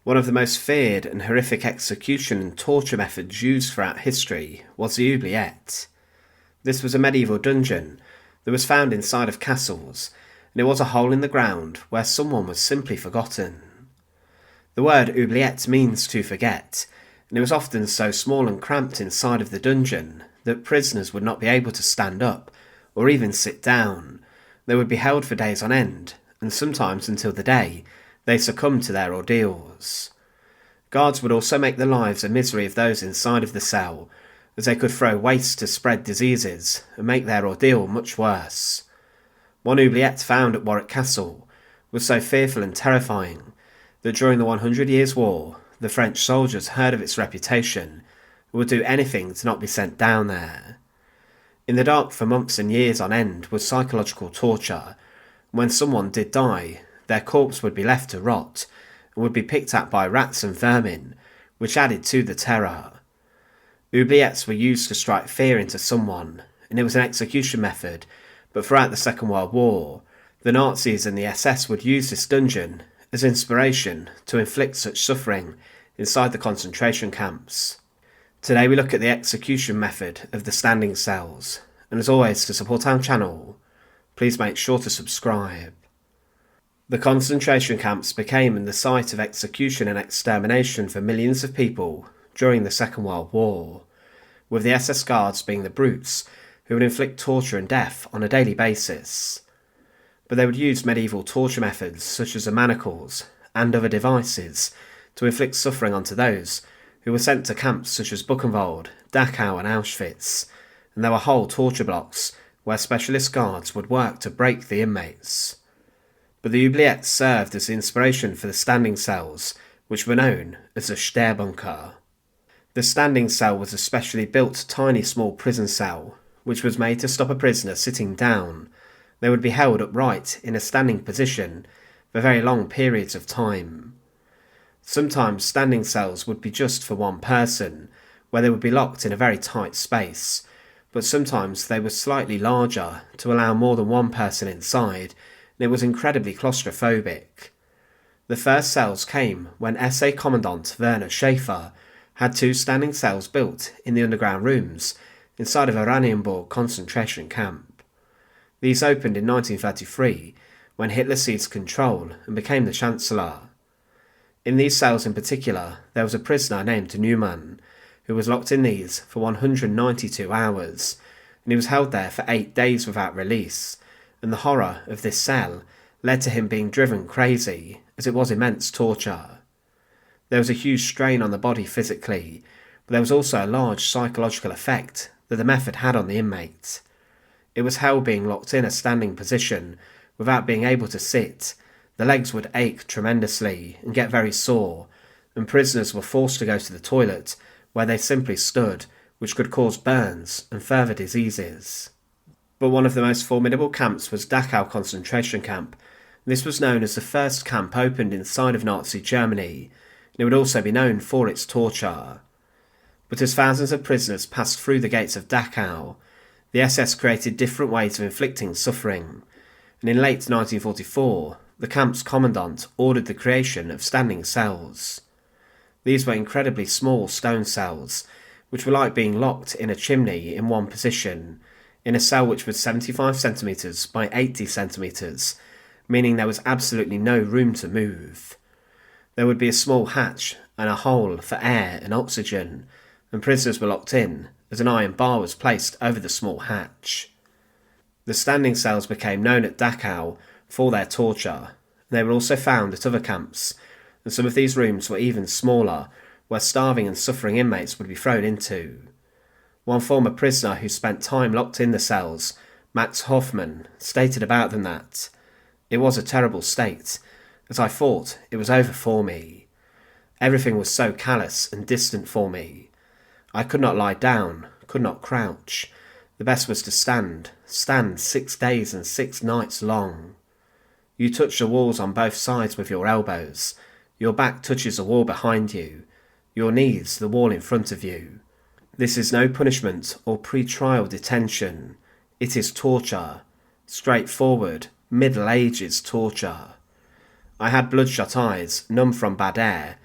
One of the most feared and horrific execution and torture methods used throughout history was the oubliette. This was a medieval dungeon that was found inside of castles, and it was a hole in the ground where someone was simply forgotten. The word oubliette means to forget, and it was often so small and cramped inside of the dungeon that prisoners would not be able to stand up or even sit down. They would be held for days on end, and sometimes until the day they succumbed to their ordeals. Guards would also make the lives a misery of those inside of the cell, as they could throw waste to spread diseases and make their ordeal much worse. One oubliette found at Warwick Castle was so fearful and terrifying that during the 100 Years' War, the French soldiers heard of its reputation and would do anything to not be sent down there. In the dark for months and years on end was psychological torture. When someone did die, their corpse would be left to rot and would be picked at by rats and vermin, which added to the terror. Oubliettes were used to strike fear into someone, and it was an execution method, but throughout the Second World War, the Nazis and the SS would use this dungeon as inspiration to inflict such suffering inside the concentration camps. Today we look at the execution method of the standing cells, and as always, to support our channel, please make sure to subscribe. The concentration camps became the site of execution and extermination for millions of people during the Second World War, with the SS guards being the brutes who would inflict torture and death on a daily basis. But they would use medieval torture methods such as the manacles and other devices to inflict suffering onto those who were sent to camps such as Buchenwald, Dachau and Auschwitz, and there were whole torture blocks where specialist guards would work to break the inmates. But the oubliettes served as the inspiration for the standing cells, which were known as the Stehbunker. The standing cell was a specially built tiny small prison cell, which was made to stop a prisoner sitting down. They would be held upright in a standing position for very long periods of time. Sometimes standing cells would be just for one person, where they would be locked in a very tight space, but sometimes they were slightly larger to allow more than one person inside, and it was incredibly claustrophobic. The first cells came when SA Commandant Werner Schaefer had 2 standing cells built in the underground rooms inside of Oranienburg concentration camp. These opened in 1933 when Hitler seized control and became the Chancellor. In these cells in particular, there was a prisoner named Neumann who was locked in these for 192 hours, and he was held there for 8 days without release, and the horror of this cell led to him being driven crazy, as it was immense torture. There was a huge strain on the body physically, but there was also a large psychological effect that the method had on the inmate. It was hell being locked in a standing position without being able to sit. The legs would ache tremendously and get very sore, and prisoners were forced to go to the toilet where they simply stood, which could cause burns and further diseases. But one of the most formidable camps was Dachau concentration camp. This was known as the first camp opened inside of Nazi Germany, and it would also be known for its torture. But as thousands of prisoners passed through the gates of Dachau, the SS created different ways of inflicting suffering, and in late 1944, the camp's commandant ordered the creation of standing cells. These were incredibly small stone cells, which were like being locked in a chimney in one position, in a cell which was 75 centimetres by 80 centimetres, meaning there was absolutely no room to move. There would be a small hatch and a hole for air and oxygen, and prisoners were locked in as an iron bar was placed over the small hatch. The standing cells became known at Dachau for their torture, and they were also found at other camps, and some of these rooms were even smaller, where starving and suffering inmates would be thrown into. One former prisoner who spent time locked in the cells, Max Hoffmann, stated about them that, "It was a terrible state, as I thought it was over for me. Everything was so callous and distant for me. I could not lie down, could not crouch. The best was to stand 6 days and 6 nights long. You touch the walls on both sides with your elbows. Your back touches the wall behind you, your knees the wall in front of you. This is no punishment or pre-trial detention. It is torture. Straightforward, Middle Ages torture. I had bloodshot eyes, numb from bad air.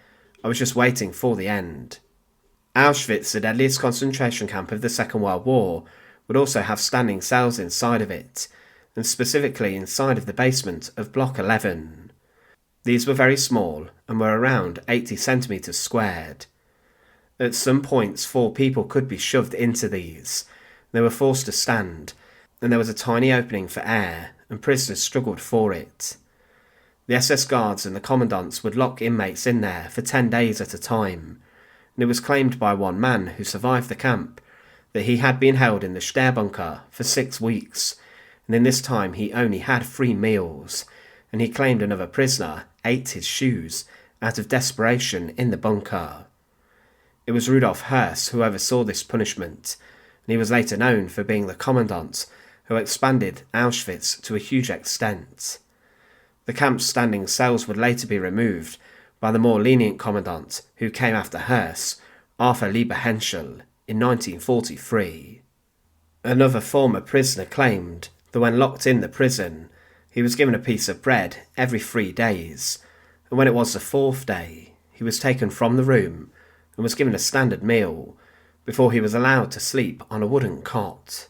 I was just waiting for the end. Auschwitz, the deadliest concentration camp of the Second World War, would also have standing cells inside of it, and specifically inside of the basement of Block 11. These were very small and were around 80 centimetres squared. At some points 4 people could be shoved into these. They were forced to stand, and there was a tiny opening for air, and prisoners struggled for it. The SS guards and the commandants would lock inmates in there for 10 days at a time, and it was claimed by one man who survived the camp that he had been held in the Stehbunker for 6 weeks, and in this time he only had 3 meals, and he claimed another prisoner ate his shoes out of desperation in the bunker. It was Rudolf Höss who oversaw this punishment, and he was later known for being the commandant who expanded Auschwitz to a huge extent. The camp's standing cells would later be removed by the more lenient commandant who came after Höss, Arthur Lieber-Henschel, in 1943. Another former prisoner claimed that when locked in the prison, he was given a piece of bread every 3 days, and when it was the 4th day, he was taken from the room and was given a standard meal before he was allowed to sleep on a wooden cot.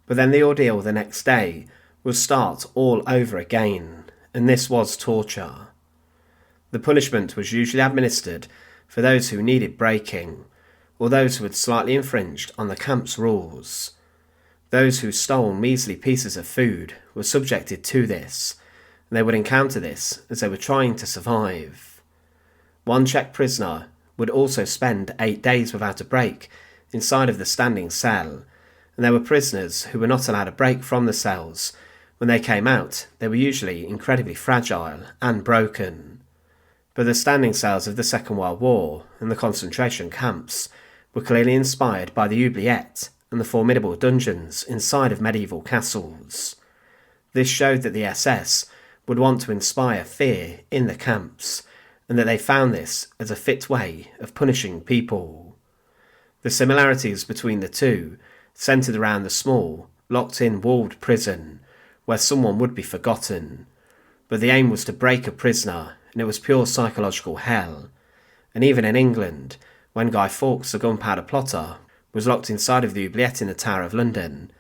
But then the ordeal the next day would start all over again, and this was torture. The punishment was usually administered for those who needed breaking, or those who had slightly infringed on the camp's rules. Those who stole measly pieces of food were subjected to this, and they would encounter this as they were trying to survive. One Czech prisoner would also spend 8 days without a break inside of the standing cell, and there were prisoners who were not allowed a break from the cells. When they came out, they were usually incredibly fragile and broken. But the standing cells of the Second World War and the concentration camps were clearly inspired by the oubliette and the formidable dungeons inside of medieval castles. This showed that the SS would want to inspire fear in the camps, and that they found this as a fit way of punishing people. The similarities between the two centred around the small, locked-in walled prison, where someone would be forgotten, but the aim was to break a prisoner, and it was pure psychological hell. And even in England, when Guy Fawkes, the gunpowder plotter, was locked inside of the oubliette in the Tower of London,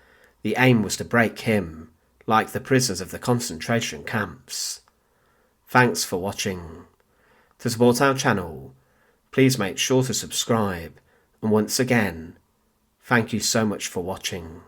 the aim was to break him, like the prisoners of the concentration camps. Thanks for watching. To support our channel, please make sure to subscribe, and once again, thank you so much for watching.